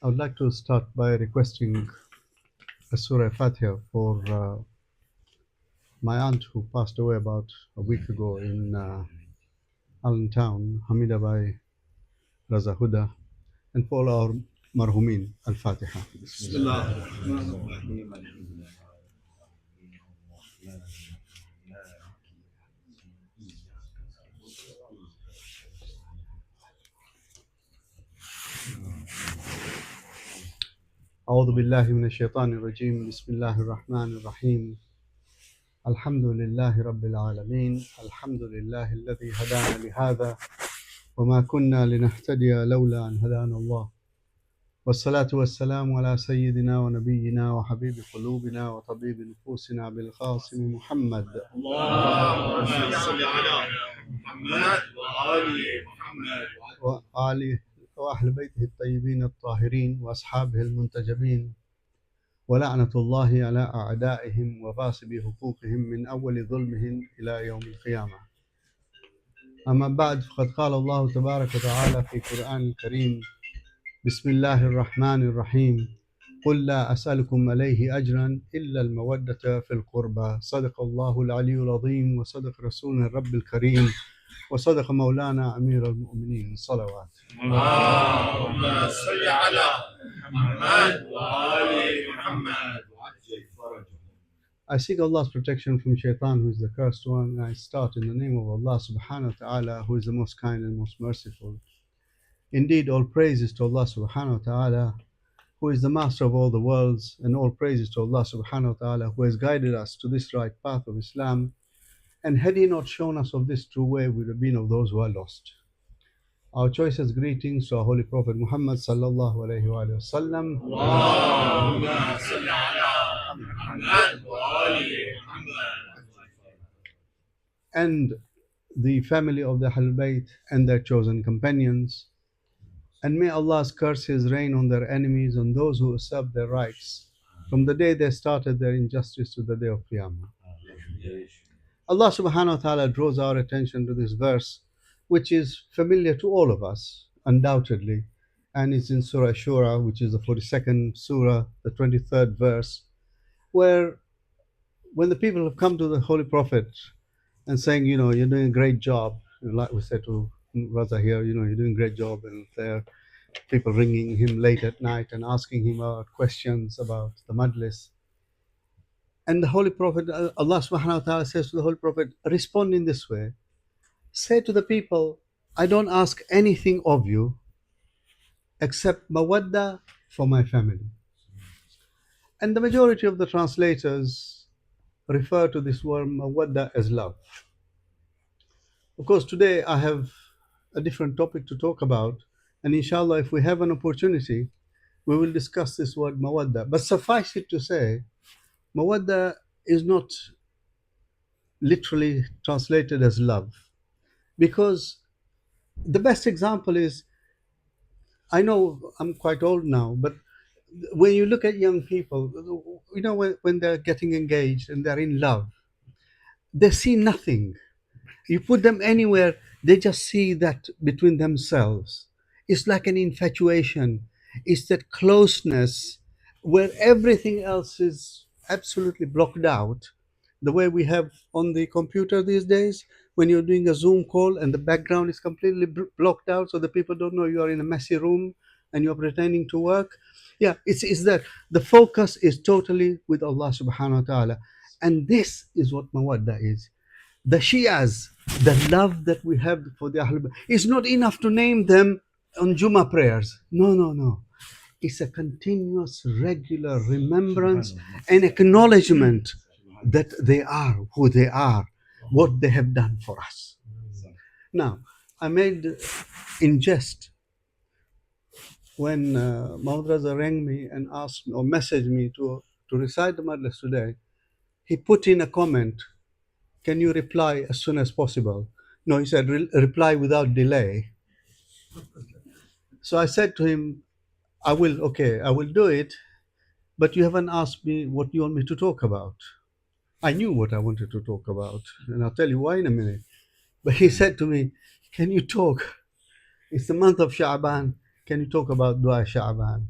I would like to start by requesting a Sura Fateha for my aunt who passed away about a week ago in Allentown, Hamida Bai Raza Huda, and for all our Marhumeens. Al-Fatiha. أعوذ بالله من الشيطان الرجيم. بسم الله الرحمن الرحيم. الحمد لله رب العالمين. الحمد لله الذي هدانا لهذا وما كنا لنهتدي لولا أن هدانا الله، والصلاة والسلام على سيدنا ونبينا وحبيب قلوبنا وطبيب نفوسنا بالقاسم محمد. اللهم صل على محمد وآل محمد وآله وأهل بيته الطيبين الطاهرين وأصحابه المنتجبين، ولعنة الله على أعدائهم وغاصبي حقوقهم من أول ظلمهم إلى يوم القيامة. أما بعد، فقد قال الله تبارك وتعالى في القرآن الكريم: بسم الله الرحمن الرحيم، قل لا أسألكم عليه أجرا إلا المودة في القربى. صدق الله العلي العظيم، وصدق رسولنا الرب الكريم، وصدق مولانا أمير المؤمنين. صلوات. اللهم صل على محمد وآل محمد. I seek Allah's protection from Shaitan, who is the cursed one, and I start in the name of Allah subhanahu wa ta'ala, who is the most kind and most merciful. Indeed, all praise is to Allah subhanahu wa ta'ala, who is the master of all the worlds, and all praise is to Allah subhanahu wa ta'ala, who has guided us to this right path of Islam, and had He not shown us of this true way, we would have been of those who are lost. Our choicest greetings to our Holy Prophet Muhammad sallallahu alayhi wa sallam. اللهم صل على محمد وآل محمد. And the family of the Ahlul Bayt and their chosen companions. And may Allah's curses rain on their enemies, on those who usurp their rights, from the day they started their injustice to the day of Qiyamah. Allah subhanahu wa ta'ala draws our attention to this verse, which is familiar to all of us, undoubtedly, and it's in Surah Shura, which is the 42nd Surah, the 23rd verse, where when the people have come to the Holy Prophet and saying, you're doing a great job, like we said to Raza here, you're doing a great job, and there are people ringing him late at night and asking him questions about the Majlis. And the Holy Prophet, Allah subhanahu wa ta'ala says to the Holy Prophet, respond in this way: say to the people, I don't ask anything of you except mawadda for my family. And the majority of the translators refer to this word mawadda as love. Of course, today I have a different topic to talk about, and inshallah, if we have an opportunity, we will discuss this word mawadda. But suffice it to say, mawadda is not literally translated as love, because the best example is, I know I'm quite old now, but when you look at young people, when they're getting engaged and they're in love, they see nothing. You put them anywhere, they just see that between themselves. It's like an infatuation. It's that closeness where everything else is absolutely blocked out. The way we have on the computer these days, when you're doing a Zoom call and the background is completely blocked out, so the people don't know you are in a messy room and you're pretending to work. Yeah, it's that the focus is totally with Allah subhanahu wa ta'ala. And this is what mawadda is. The Shias, the love that we have for the Ahlul Bayt, it's not enough to name them on Jummah prayers. No. It's a continuous, regular remembrance and acknowledgement that they are who they are, what they have done for us. Now, I made in jest when Mahmoud Raza rang me and asked or messaged me to recite the Majlis today. He put in a comment, can you reply as soon as possible? No, he said, reply without delay. So I said to him, I will do it, but you haven't asked me what you want me to talk about. I knew what I wanted to talk about, and I'll tell you why in a minute. But he said to me, can you talk? It's the month of Shabaan. Can you talk about Dua Shabaan?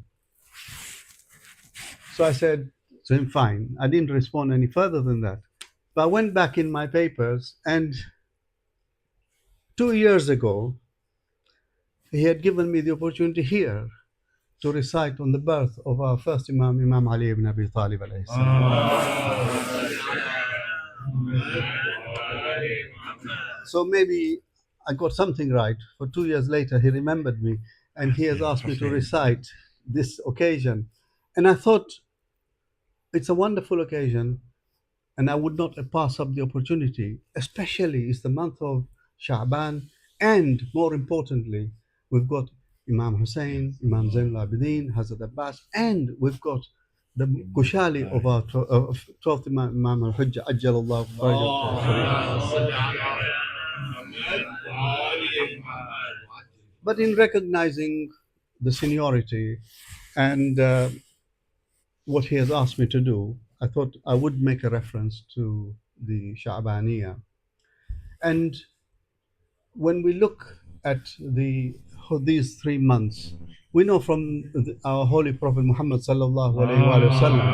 So I said to him, fine. I didn't respond any further than that. But I went back in my papers, and 2 years ago, he had given me the opportunity here to recite on the birth of our first Imam, Imam Ali ibn Abi Talib alayhi salam. So maybe I got something right. For 2 years later, he remembered me, and he has asked me to recite this occasion. And I thought it's a wonderful occasion, and I would not pass up the opportunity, especially it's the month of Shabaan, and more importantly, we've got Imam Hussein, Imam Zain al-Abidin, Hazrat Abbas, and we've got the Kushali of our 12th Imam, Imam al-Hujjah, Ajjalallahu Farajahu. But in recognizing the seniority and what he has asked me to do, I thought I would make a reference to the Sha'baniyah. And when we look at these 3 months, we know from our Holy Prophet Muhammad sallallahu alaihi wasallam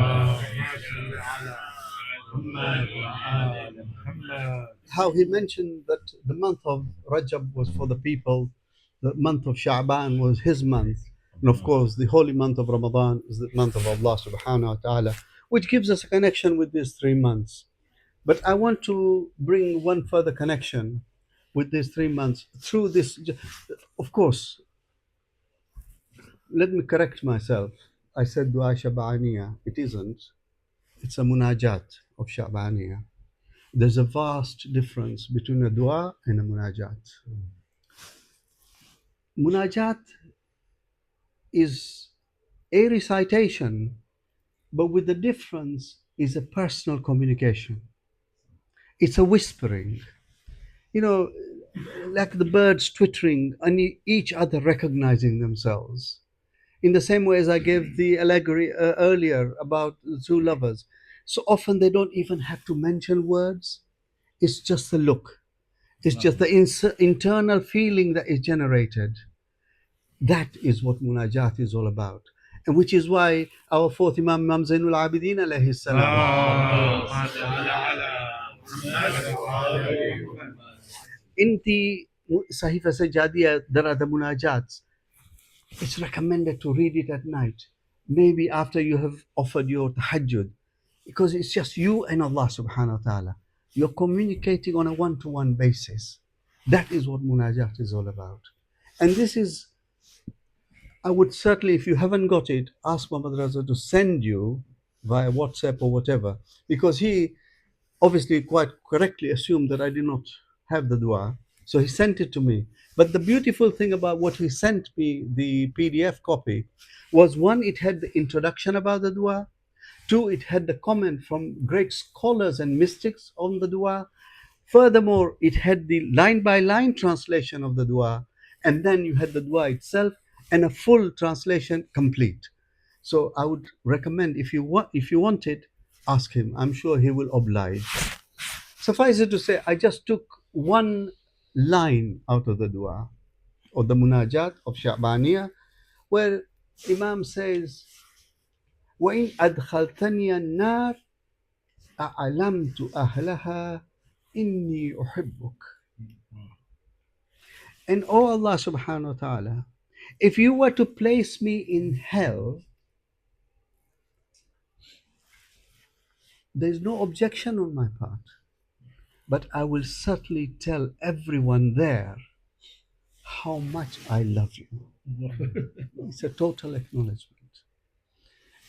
how he mentioned that the month of Rajab was for the people, the month of Sha'ban was his month, and of course the holy month of Ramadan is the month of Allah subhanahu wa ta'ala, which gives us a connection with these 3 months. But I want to bring one further connection with these 3 months through this. Of course, let me correct myself. I said Dua Shabaniya. It isn't. It's a munajat of Shabaniya. There's a vast difference between a dua and a munajat. Munajat is a recitation, but with the difference is a personal communication. It's a whispering. You know, like the birds twittering and each other recognizing themselves. In the same way as I gave the allegory earlier about the two lovers. So often they don't even have to mention words. It's just the look. It's just the internal feeling that is generated. That is what munajat is all about. And which is why our fourth Imam, Imam Zain al-Abidin alayhi salam, in the Sahifa Sajadiya, there are the munajats. It's recommended to read it at night, maybe after you have offered your tahajjud, because it's just you and Allah subhanahu wa ta'ala. You're communicating on a one-to-one basis. That is what munajat is all about. And this is, I would certainly, if you haven't got it, ask Muhammad Raza to send you via WhatsApp or whatever, because he obviously quite correctly assumed that I did not have the dua. So he sent it to me. But the beautiful thing about what he sent me, the PDF copy, was one, it had the introduction about the dua. Two, it had the comment from great scholars and mystics on the dua. Furthermore, it had the line by line translation of the dua. And then you had the dua itself and a full translation complete. So I would recommend, if you want it, ask him. I'm sure he will oblige. Suffice it to say, I just took one line out of the dua or the munajat of Sha'baniyah, where Imam says, وَإِنْ أَدْخَلْتَنِيَ النَّارِ أَعْلَمْتُ أَهْلَهَا إِنِّي أُحِبُّكَ. And oh Allah subhanahu wa ta'ala, if you were to place me in hell, there's no objection on my part, but I will certainly tell everyone there how much I love you. It's a total acknowledgement.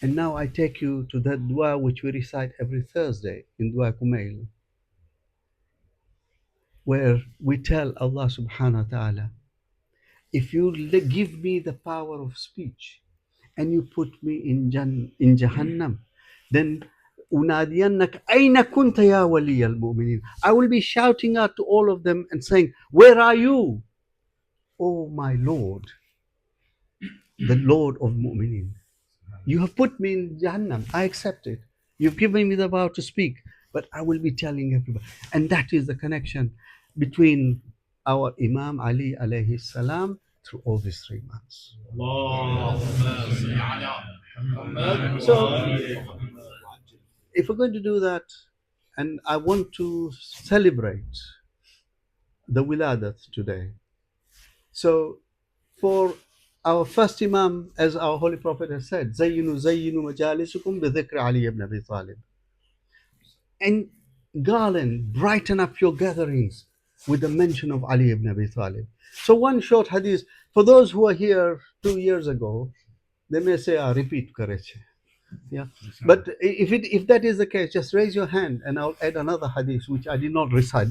And now I take you to that dua which we recite every Thursday in Dua Kumail, where we tell Allah subhanahu wa ta'ala, if you give me the power of speech and you put me in Jahannam, then أُنَادِيَنَّكَ أَيْنَ كُنْتَ يَا وَلِيَّ الْمُؤْمِنِينَ. I will be shouting out to all of them and saying, where are you? Oh my Lord, the Lord of Mu'mineen. You have put me in Jahannam. I accept it. You've given me the power to speak, but I will be telling everybody. And that is the connection between our Imam Ali alayhi salam through all these 3 months. So, if we're going to do that, and I want to celebrate the Wilaadat today. So, for our first Imam, as our Holy Prophet has said, زينوا مجالسكم بذكر علي ibn Abi Talib. And garland, brighten up your gatherings with the mention of Ali ibn Abi Talib. So one short hadith, for those who are here 2 years ago, they may say, repeat Kareche. Yeah. But if that is the case, just raise your hand and I'll add another hadith which I did not recite.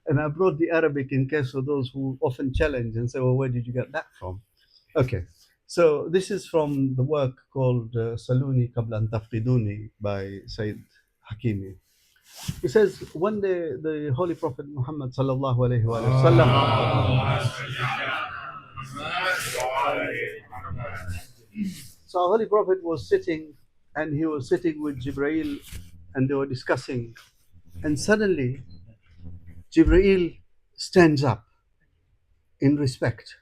And I brought the Arabic in case of those who often challenge and say, well, where did you get that from? Okay. So this is from the work called Saluni Qabla an Tafqiduni by Sayyid Hakimi. He says one day the Holy Prophet Muhammad sallallahu alaihi wasallam. So our Holy Prophet was sitting, and he was sitting with Jibreel, and they were discussing, and suddenly Jibreel stands up in respect,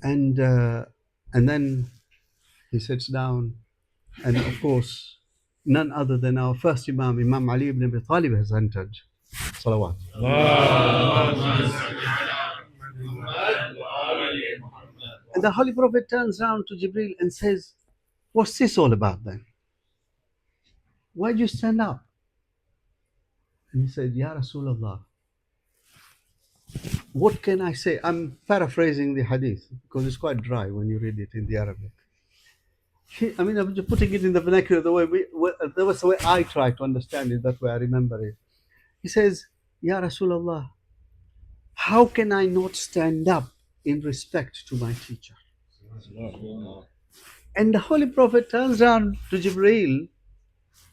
and then he sits down, and of course none other than our first Imam, Imam Ali ibn Abi Talib, has entered. Salawat. And the Holy Prophet turns around to Jibreel and says, what's this all about then? Why did you stand up? And he said, Ya Rasulullah, what can I say? I'm paraphrasing the hadith because it's quite dry when you read it in the Arabic. I mean, I'm just putting it in the vernacular the way that was the way I try to understand it, that way I remember it. He says, Ya Rasulullah, how can I not stand up in respect to my teacher? And the Holy Prophet turns around to Jibreel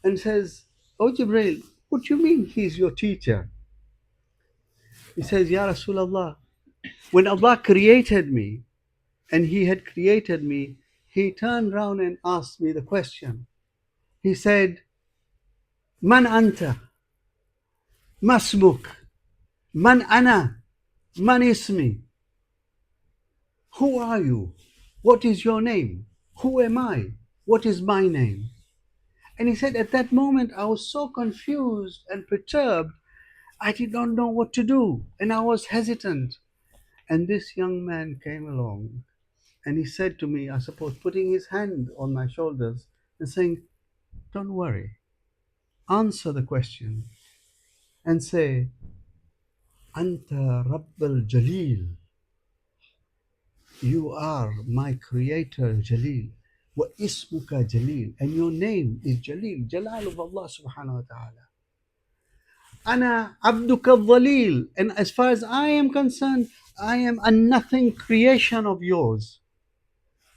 and says, Oh Jibreel, what do you mean he's your teacher? He says, Ya Rasulullah, when Allah created me, and He had created me, He turned round and asked me the question. He said, Man anta? Masmuk? Man ana? Man ismi? Who are you? What is your name? Who am I? What is my name? And he said, at that moment, I was so confused and perturbed, I did not know what to do, and I was hesitant. And this young man came along, and he said to me, I suppose, putting his hand on my shoulders and saying, don't worry, answer the question and say, Anta Rabbal Jalil. You are my creator, Jalil. Wa ismuka Jalil. And your name is Jalil, Jalal of Allah subhanahu wa ta'ala. Ana abduka dhalil. And as far as I am concerned, I am a nothing creation of yours.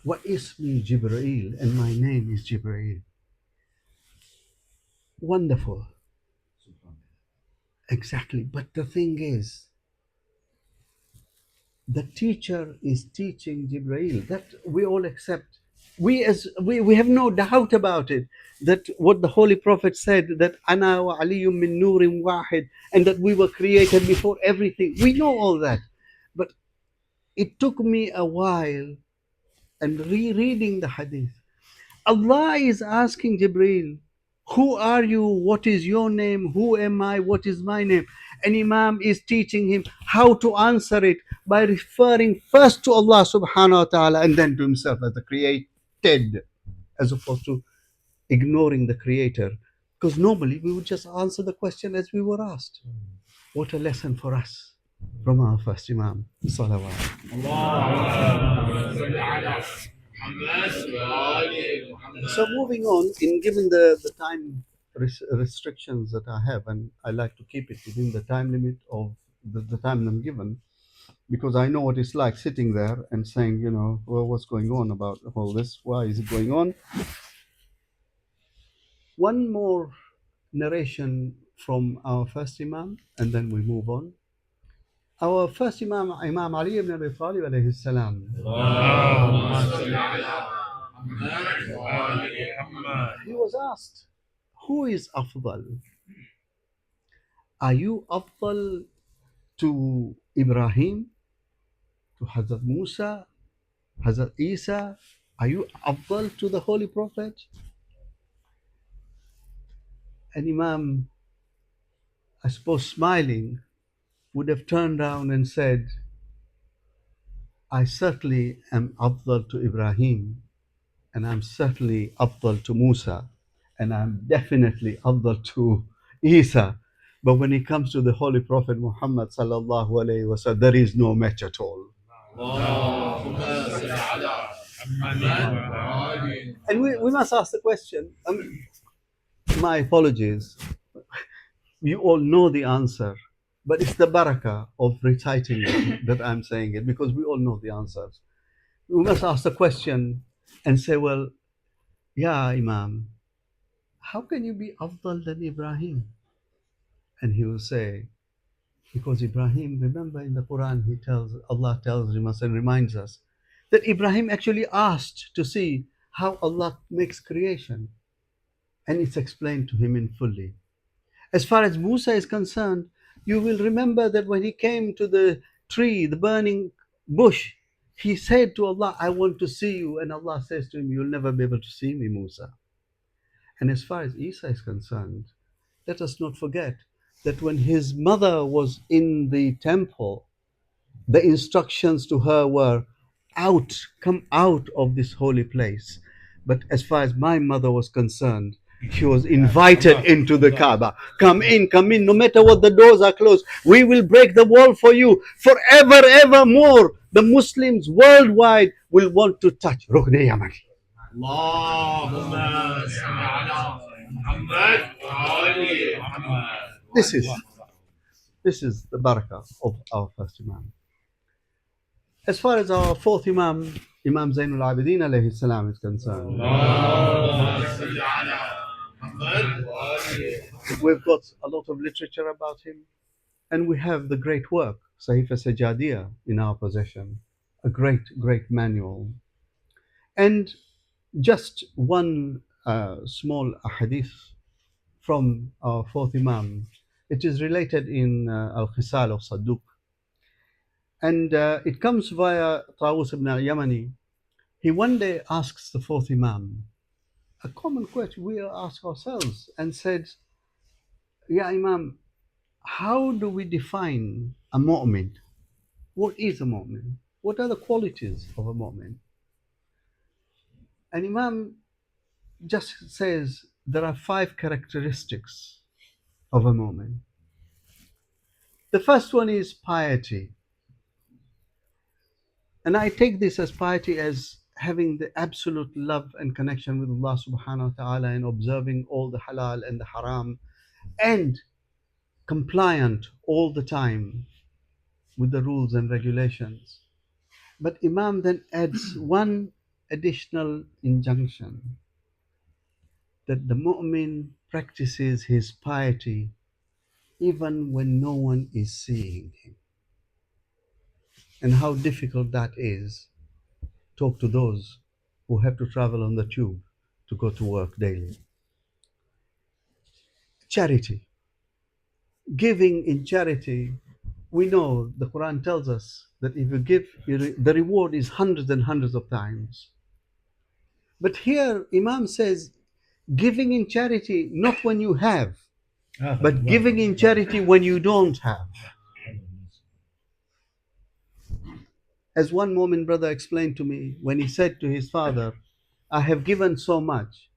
Wa ismi Jibreel. And my name is Jibreel. Wonderful. Exactly. But the thing is, the teacher is teaching Jibreel. That we all accept. We have no doubt about it, that what the Holy Prophet said, that Ana wa Aliyum min Nurim Wahid, and that we were created before everything. We know all that. But it took me a while, and rereading the hadith, Allah is asking Jibreel, who are you? What is your name? Who am I? What is my name? And Imam is teaching him how to answer it by referring first to Allah subhanahu wa ta'ala and then to himself as the created, as opposed to ignoring the creator. Because normally we would just answer the question as we were asked. What a lesson for us from our first Imam. Salawat. So moving on, in given the time restrictions that I have, and I like to keep it within the time limit of the time I'm given, because I know what it's like sitting there and saying, well, what's going on about all this? Why is it going on? One more narration from our first Imam, and then we move on. Our first Imam, Imam Ali ibn Abi Talib alayhi salam. He was asked, who is Afdal? Are you Afdal to Ibrahim, to Hazrat Musa, Hazrat Isa, are you afdal to the Holy Prophet? And Imam, I suppose smiling, would have turned around and said, I certainly am afdal to Ibrahim, and I'm certainly afdal to Musa, and I'm definitely afdal to Isa. But when it comes to the Holy Prophet Muhammad sallallahu alaihi wasallam, there is no match at all. And we must ask the question. My apologies. You all know the answer, but it's the barakah of reciting it that I'm saying it, because we all know the answers. We must ask the question and say, well, yeah, Imam, how can you be afdal than Ibrahim? And he will say, because Ibrahim, remember in the Quran, Allah tells us and reminds us that Ibrahim actually asked to see how Allah makes creation, and it's explained to him in fully. As far as Musa is concerned, you will remember that when he came to the tree, the burning bush, he said to Allah, I want to see you. And Allah says to him, you'll never be able to see me, Musa. And as far as Isa is concerned, let us not forget that when his mother was in the temple, the instructions to her were, come out of this holy place. But as far as my mother was concerned, she was invited into the Kaaba. Come in, no matter what the doors are closed. We will break the wall for you. Forever, evermore, the Muslims worldwide will want to touch Rukn Yaman. This is the barakah of our first Imam. As far as our fourth Imam, Imam Zainul Abidin alayhi salam is concerned, we've got a lot of literature about him, and we have the great work, Sahifa Sajadiya, in our possession, a great manual. And just one small hadith from our fourth Imam. It is related in Al-Khisal of Saduq. And it comes via Tawus ibn al-Yamani. He one day asks the fourth Imam a common question we ask ourselves and said, Ya Imam, how do we define a mu'min? What is a mu'min? What are the qualities of a mu'min? And Imam just says there are 5 characteristics of a mu'min. The first one is piety. And I take this as piety as having the absolute love and connection with Allah subhanahu wa ta'ala and observing all the halal and the haram and compliant all the time with the rules and regulations. But Imam then adds one additional injunction, that the mu'min practices his piety even when no one is seeing him. And how difficult that is. Talk to those who have to travel on the tube to go to work daily. Charity. Giving in charity, we know the Quran tells us that if you give, the reward is hundreds and hundreds of times. But here Imam says, giving in charity not when you have, but giving in charity when you don't have. As one Mormon brother explained to me when he said to his father, I have given so much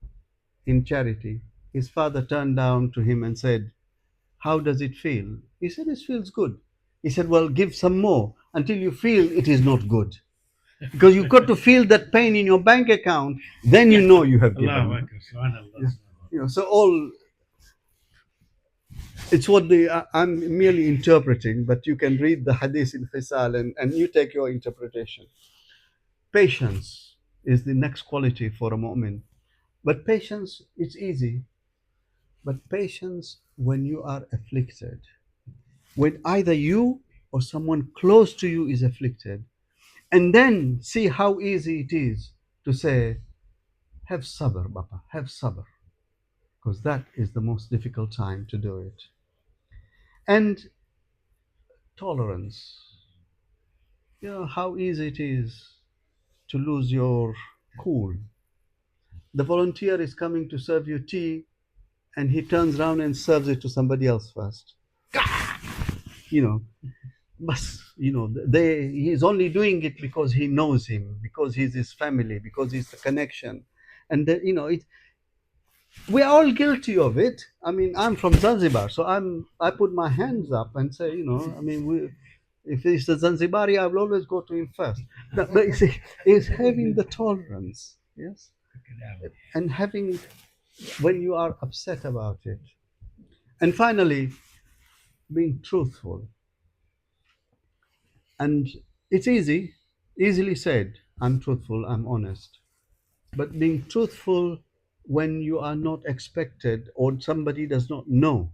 in charity. His father turned down to him and said, how does it feel? He said, it feels good. He said, well, give some more until you feel it is not good. Because you've got to feel that pain in your bank account, then you know you have given. So it's what I'm merely interpreting, but you can read the hadith in Khisal and you take your interpretation. Patience is the next quality for a mu'min. But patience, it's easy. But patience when you are afflicted, when either you or someone close to you is afflicted, and then see how easy it is to say, have sabr, Baba, have sabr. Because that is the most difficult time to do it. And tolerance. You know how easy it is to lose your cool. The volunteer is coming to serve you tea, and he turns around and serves it to somebody else first. You know, he's only doing it because he knows him, because he's his family, because he's the connection. And we're all guilty of it. I mean, I'm from Zanzibar, so I put my hands up and say, if it's a Zanzibari, I will always go to him first. But you see, it's having the tolerance, yes, and having when you are upset about it. And finally, being truthful. And it's easily said, I'm truthful, I'm honest. But being truthful when you are not expected or somebody does not know.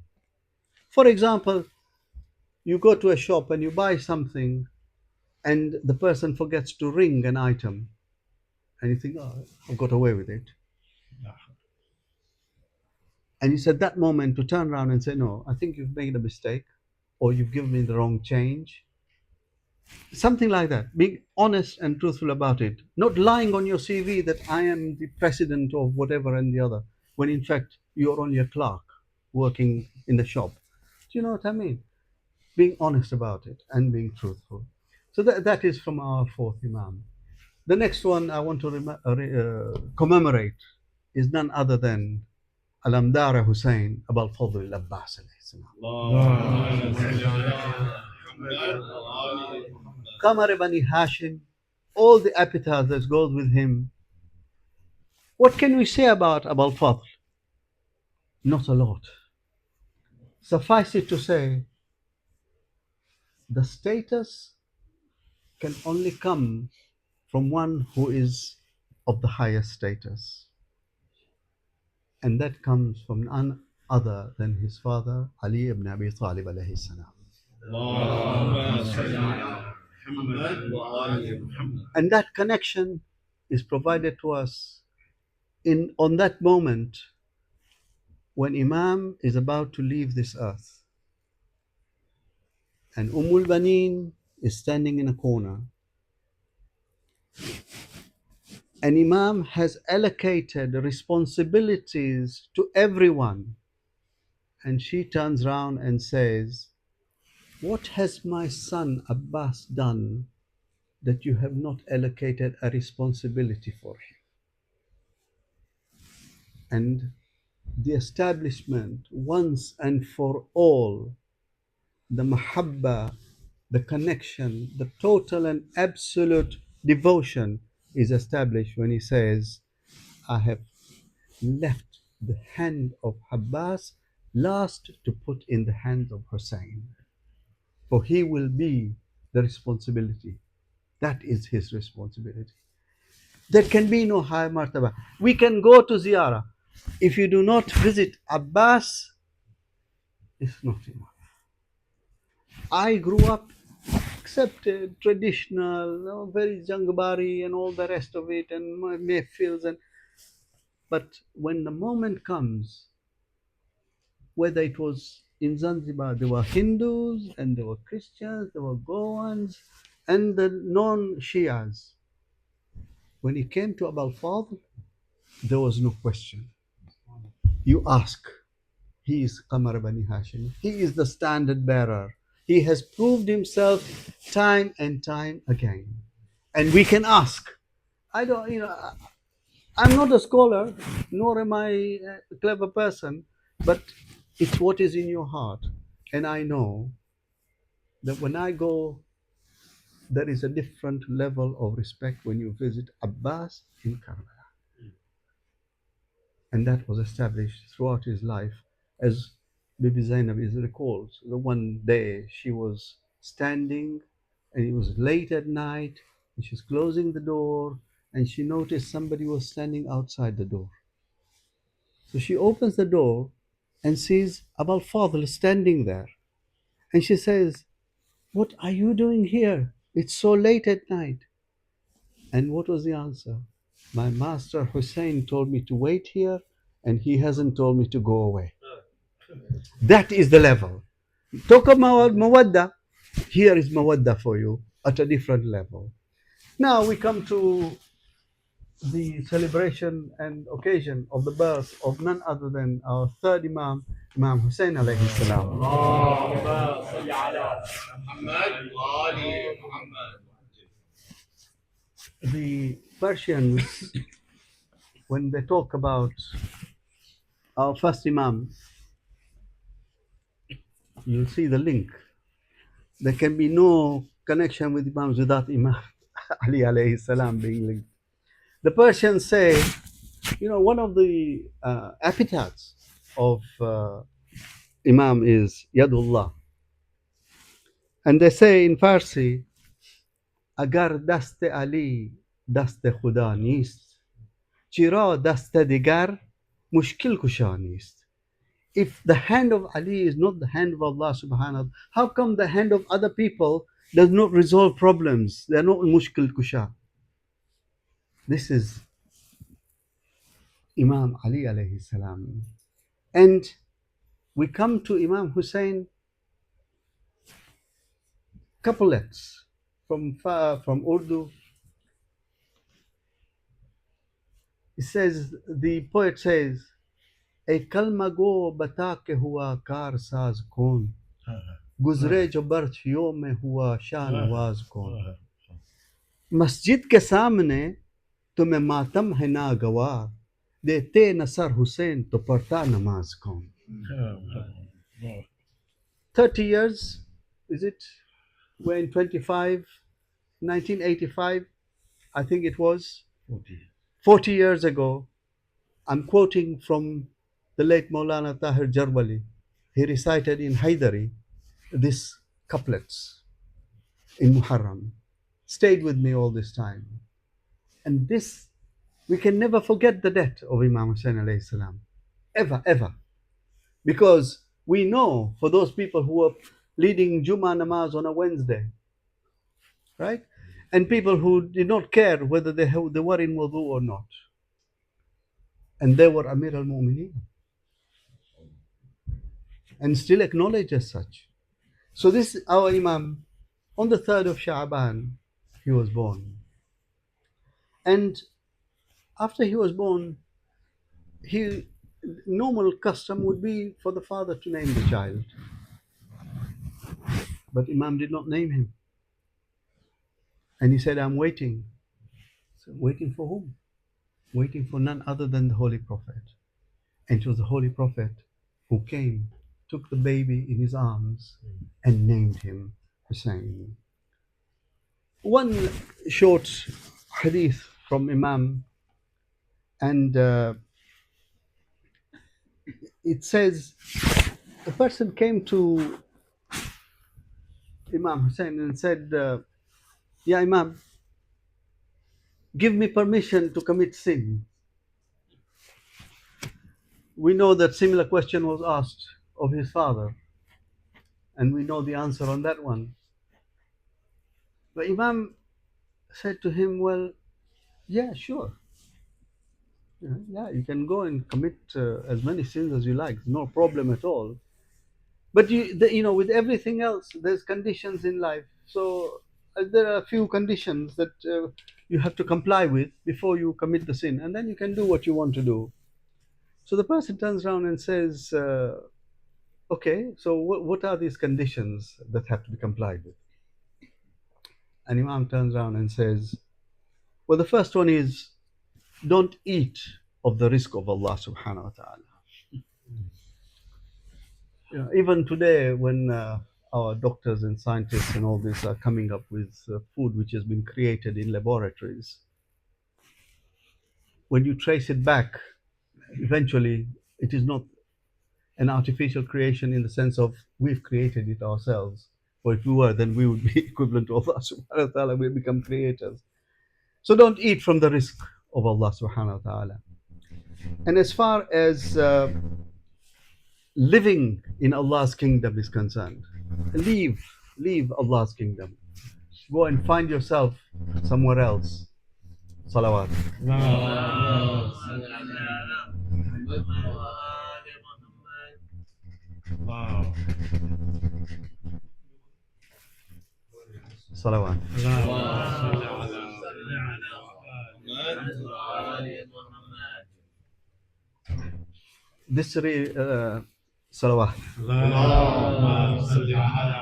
For example, you go to a shop and you buy something and the person forgets to ring an item and you think, oh, I got away with it. And it's at that moment to turn around and say, no, I think you've made a mistake or you've given me the wrong change. Something like that. Being honest and truthful about it. Not lying on your CV that I am the president of whatever and the other, when in fact you're only a clerk working in the shop. Do you know what I mean? Being honest about it and being truthful. So that is from our fourth Imam. The next one I want to commemorate is none other than Alamdara Hussein Abul Fadl al-Abbas alayhi salam. Qamar Bani Hashim, all the epithets that goes with him. What can we say about Abul Fadl? Not a lot. Suffice it to say, the status can only come from one who is of the highest status. And that comes from none other than his father, Ali ibn Abi Talib alayhi salam. And that connection is provided to us on that moment when Imam is about to leave this earth. And Ummul Baneen is standing in a corner. And Imam has allocated responsibilities to everyone. And she turns around and says, what has my son Abbas done that you have not allocated a responsibility for him? And the establishment once and for all, the mahabba, the connection, the total and absolute devotion is established when he says, I have left the hand of Abbas last to put in the hand of Hussein. For he will be the responsibility. That is his responsibility. There can be no higher martaba. We can go to ziyarah. If you do not visit Abbas, it's not enough. I grew up accepted, traditional, very Jangbari and all the rest of it, and my Mayfields, but when the moment comes, whether it was in Zanzibar, there were Hindus and there were Christians, there were Goans and the non-Shias. When it came to Abul Fadl, there was no question. You ask, he is Qamar Bani Hashim. He is the standard bearer. He has proved himself time and time again. And we can ask. I'm not a scholar, nor am I a clever person, but it's what is in your heart. And I know that when I go, there is a different level of respect when you visit Abbas in Karbala. And that was established throughout his life, as Bibi Zainab is recalls. The one day she was standing and it was late at night and she's closing the door and she noticed somebody was standing outside the door. So she opens the door and sees Abul Fadl standing there. And she says, what are you doing here? It's so late at night. And what was the answer? My master Hussein told me to wait here and he hasn't told me to go away. That is the level. Talk about mawadda. Here is mawadda for you at a different level. Now we come to the celebration and occasion of the birth of none other than our third Imam, Imam Hussein alayhi salam. The Persians, when they talk about our first Imam, you'll see the link. There can be no connection with Imams without Imam Ali alayhi salam being linked. The Persians say, one of the epithets of Imam is Yadullah. And they say in Farsi, Agar daste Ali daste Khuda nist, chira daste digar mushkil kusha nist. If the hand of Ali is not the hand of Allah subhanahu wa ta'ala, how come the hand of other people does not resolve problems? They are not mushkil kusha. This is Imam Ali alayhi salam. And we come to Imam Hussein, couplets from Urdu. It says, the poet says, "A kalma go bata ke hua kar saaz kon, guzre jo barchiyon mein hua shah nawaz kon. Masjid ke samne tumhe matam hai na gawar, dete nasar Hussein to parta namaz kon." 30 years, is it? We're in 1985, I think it was. 40 years ago, I'm quoting from the late Maulana Tahir Jarbali. He recited in Haidari these couplets in Muharram. Stayed with me all this time. And this, we can never forget the death of Imam Hussein alayhi salam. Ever, ever. Because we know for those people who are leading Jummah namaz on a Wednesday, right? And people who did not care whether they were in wudu or not. And they were Amir al-Mu'mineen. And still acknowledged as such. So this, our Imam, on the 3rd of Shabaan, he was born. And after he was born, normal custom would be for the father to name the child. But Imam did not name him. And he said, I'm waiting. So waiting for whom? Waiting for none other than the Holy Prophet. And it was the Holy Prophet who came, took the baby in his arms, and named him Hussein. One short hadith from Imam, and it says, a person came to Imam Hussein and said, Ya Imam, give me permission to commit sin. We know that similar question was asked of his father, and we know the answer on that one. But Imam said to him, well, yeah, sure. Yeah, you can go and commit as many sins as you like, no problem at all. But with everything else, there's conditions in life. So there are a few conditions that you have to comply with before you commit the sin, and then you can do what you want to do. So the person turns around and says, okay, so what are these conditions that have to be complied with? And Imam turns around and says, well, the first one is, don't eat of the rizq of Allah subhanahu wa ta'ala. Even today, when our doctors and scientists and all this are coming up with food which has been created in laboratories, when you trace it back, eventually it is not an artificial creation in the sense of we've created it ourselves. Or if we were, then we would be equivalent to Allah subhanahu wa ta'ala, we become creators. So don't eat from the rizq of Allah subhanahu wa ta'ala. And as far as living in Allah's kingdom is concerned, leave Allah's kingdom. Go and find yourself somewhere else. Salawat. Salawat. This salawat. اللهم صل على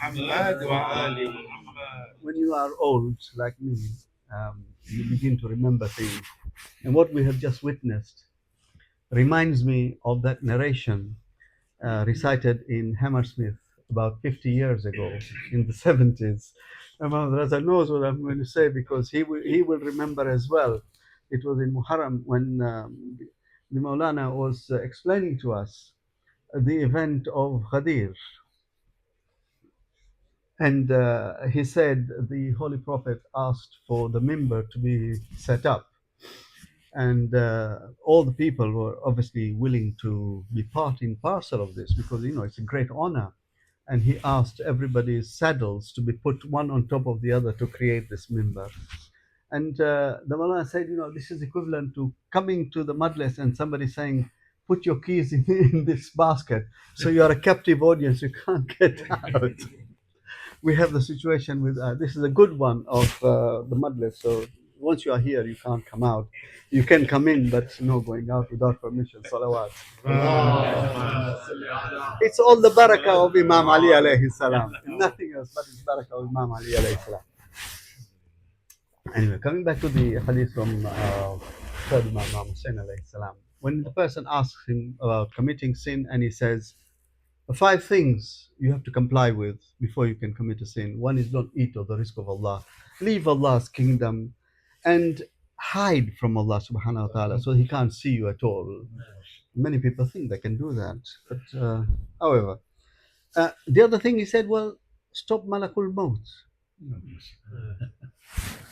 محمد وآل محمد. When you are old, like me, you begin to remember things. And what we have just witnessed reminds me of that narration recited in Hammersmith about 50 years ago in the 70s. Imam Raza knows what I'm going to say because he will remember as well. It was in Muharram when the Maulana was explaining to us the event of Ghadir. And he said the Holy Prophet asked for the mimbar to be set up. And all the people were obviously willing to be part and parcel of this because, it's a great honor. And he asked everybody's saddles to be put one on top of the other to create this mimbar. And the Mullah said, this is equivalent to coming to the Majlis and somebody saying, put your keys in this basket. So you are a captive audience, you can't get out. We have the situation with, this is a good one of the Majlis. So once you are here, you can't come out. You can come in, but no going out without permission. Salawat. It's all the barakah of Imam Ali alayhi salam. Nothing else but it's barakah of Imam Ali alayhi salam. Anyway, coming back to the hadith from third Imam Hussein alayhi salam. When the person asks him about committing sin and he says, 5 things you have to comply with before you can commit a sin. One is don't eat of the risk of Allah. Leave Allah's kingdom and hide from Allah subhanahu wa ta'ala so he can't see you at all. Many people think they can do that. But however, the other thing he said, well, stop malakul maut.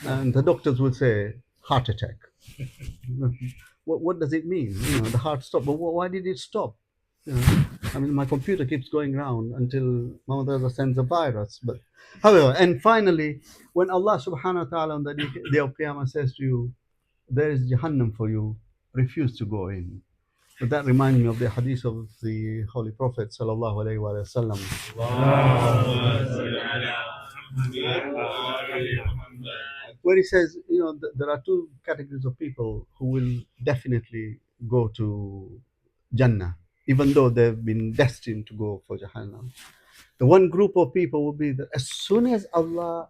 And the doctors would say, heart attack. What does it mean? The heart stopped. But why did it stop? My computer keeps going round until Muhammad Raza sends a virus. But however, and finally, when Allah subhanahu wa ta'ala on the day of Qiyamah says to you, there is Jahannam for you, refuse to go in. But that reminds me of the hadith of the Holy Prophet sallallahu alaihi wasallam. Where he says, there are 2 categories of people who will definitely go to Jannah, even though they've been destined to go for Jahannam. The one group of people will be that as soon as Allah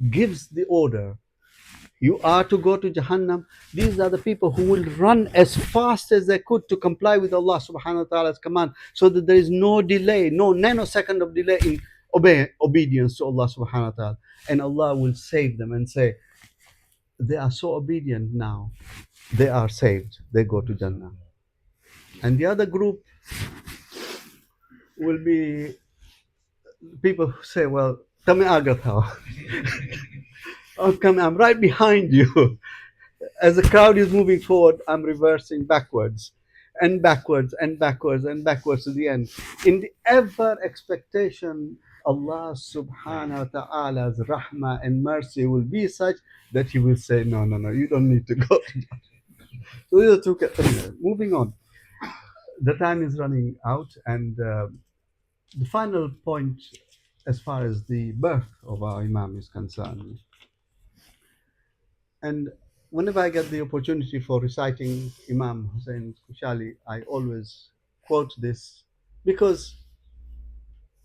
gives the order, you are to go to Jahannam, these are the people who will run as fast as they could to comply with Allah subhanahu wa ta'ala's command, so that there is no delay, no nanosecond of delay in obedience to Allah subhanahu wa ta'ala. And Allah will save them and say, they are so obedient now, they are saved, they go to Jannah. And the other group will be people who say, well, tame aaga tha. I'm right behind you. As the crowd is moving forward, I'm reversing backwards and backwards and backwards and backwards to the end. In the ever expectation, Allah subhanahu wa ta'ala's rahmah and mercy will be such that He will say, no, you don't need to go. So these are 2 categories. Moving on. The time is running out, and the final point as far as the birth of our Imam is concerned. And whenever I get the opportunity for reciting Imam Hussein Kushali, I always quote this because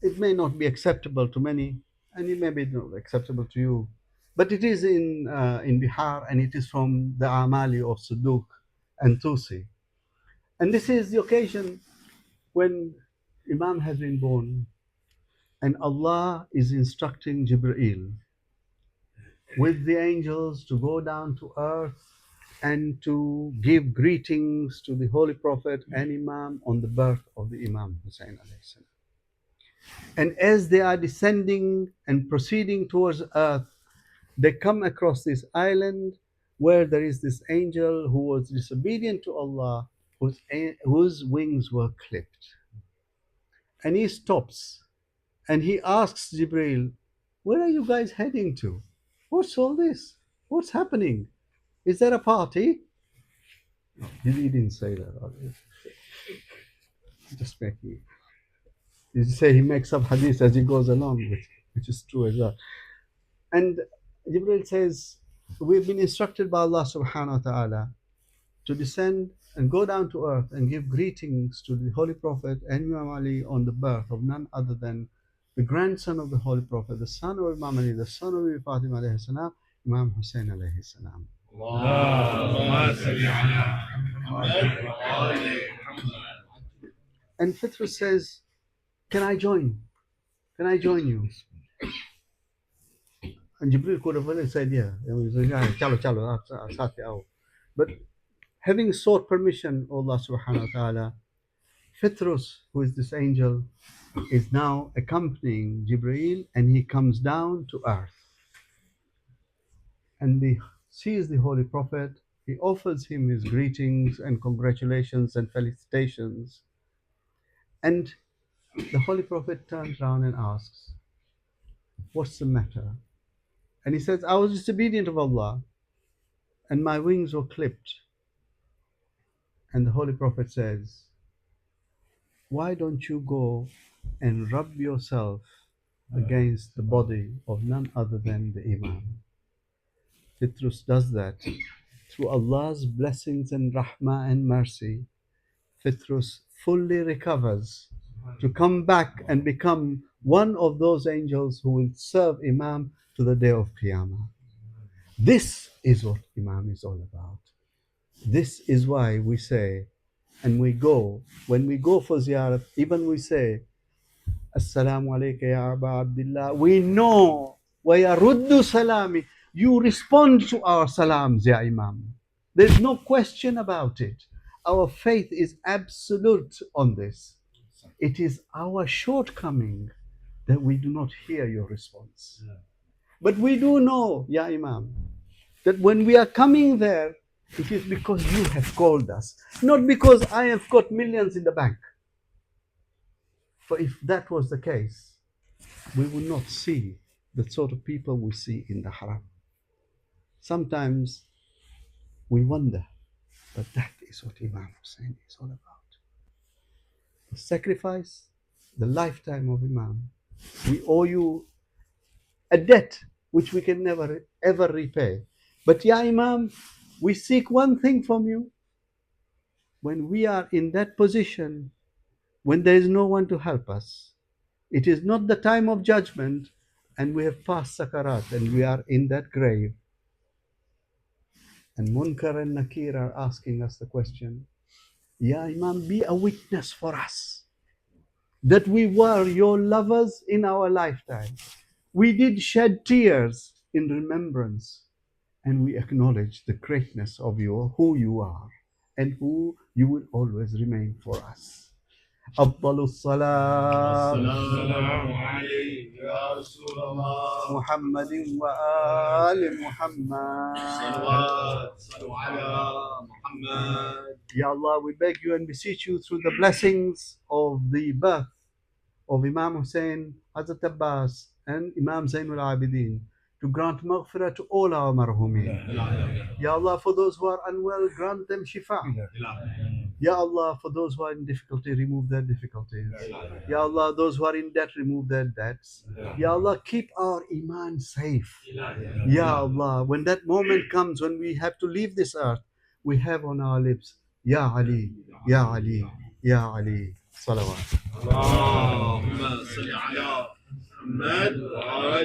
it may not be acceptable to many, and it may be not acceptable to you. But it is in Bihar, and it is from the Amali of Suduk and Tusi. And this is the occasion when Imam has been born, and Allah is instructing Jibreel with the angels to go down to earth and to give greetings to the Holy Prophet and Imam on the birth of the Imam Hussein alayhi salam. And as they are descending and proceeding towards earth, they come across this island where there is this angel who was disobedient to Allah, whose wings were clipped. And he stops and he asks Jibreel, where are you guys heading to? What's all this? What's happening? Is there a party? No, he didn't say that. Just making. You say he makes up hadith as he goes along, which is true as well. And Jibreel says, we've been instructed by Allah subhanahu wa ta'ala to descend and go down to earth and give greetings to the Holy Prophet and Imam Ali on the birth of none other than the grandson of the Holy Prophet, the son of Imam Ali, the son of Bibi Fatima alayhi salam, Imam Hussein alayhi salam. اللهم صل على محمد وآل محمد. And Fitrus says, can I join? Can I join you? And Jibril could have only said, yeah. Chalo, chalo, sathi aao. But having sought permission, Allah subhanahu wa ta'ala, Fitrus, who is this angel, is now accompanying Jibreel, and he comes down to earth. And he sees the Holy Prophet. He offers him his greetings and congratulations and felicitations. And the Holy Prophet turns around and asks, what's the matter? And he says, I was disobedient of Allah, and my wings were clipped. And the Holy Prophet says, why don't you go and rub yourself against the body of none other than the Imam? Fitrus does that. Through Allah's blessings and rahmah and mercy, Fitrus fully recovers to come back and become one of those angels who will serve Imam to the day of Qiyamah. This is what Imam is all about. This is why we say, and we go, when we go for ziyarat, even we say, Assalamu alayka ya Aba Abdullah. We know, وَيَرُدُّ salami. You respond to our salams, ya Imam. There's no question about it. Our faith is absolute on this. It is our shortcoming that we do not hear your response. But we do know, ya Imam, that when we are coming there, it is because you have called us, not because I have got millions in the bank. For if that was the case, we would not see the sort of people we see in the haram. Sometimes we wonder, but that is what Imam Hussein is all about. The sacrifice, the lifetime of Imam. We owe you a debt which we can never ever repay. But ya Imam, we seek one thing from you. When we are in that position, when there is no one to help us, it is not the time of judgment, and we have passed Sakarat and we are in that grave. And Munkar and Nakir are asking us the question, Ya Imam, be a witness for us that we were your lovers in our lifetime. We did shed tears in remembrance, and we acknowledge the greatness of you, who you are, and who you will always remain for us. أفضل الصلاة السلام عليك يا رسول الله. محمد وآل محمد. صلوات صلوا على محمد. Ya Allah, we beg you and beseech you through the blessings of the birth of Imam Hussein, Hazrat Abbas, and Imam Zainul Abidin, to grant maghfirah to all our marhumeens. Ya Allah, for those who are unwell, grant them shifa. Ya Allah, for those who are in difficulty, remove their difficulties. Ya Allah, those who are in debt, remove their debts. Ya Allah, keep our iman safe. Ya Allah, when that moment comes when we have to leave this earth, we have on our lips, Ya Ali, Ya Ali, Ya Ali. Salawat. اللهم صل على محمد وآل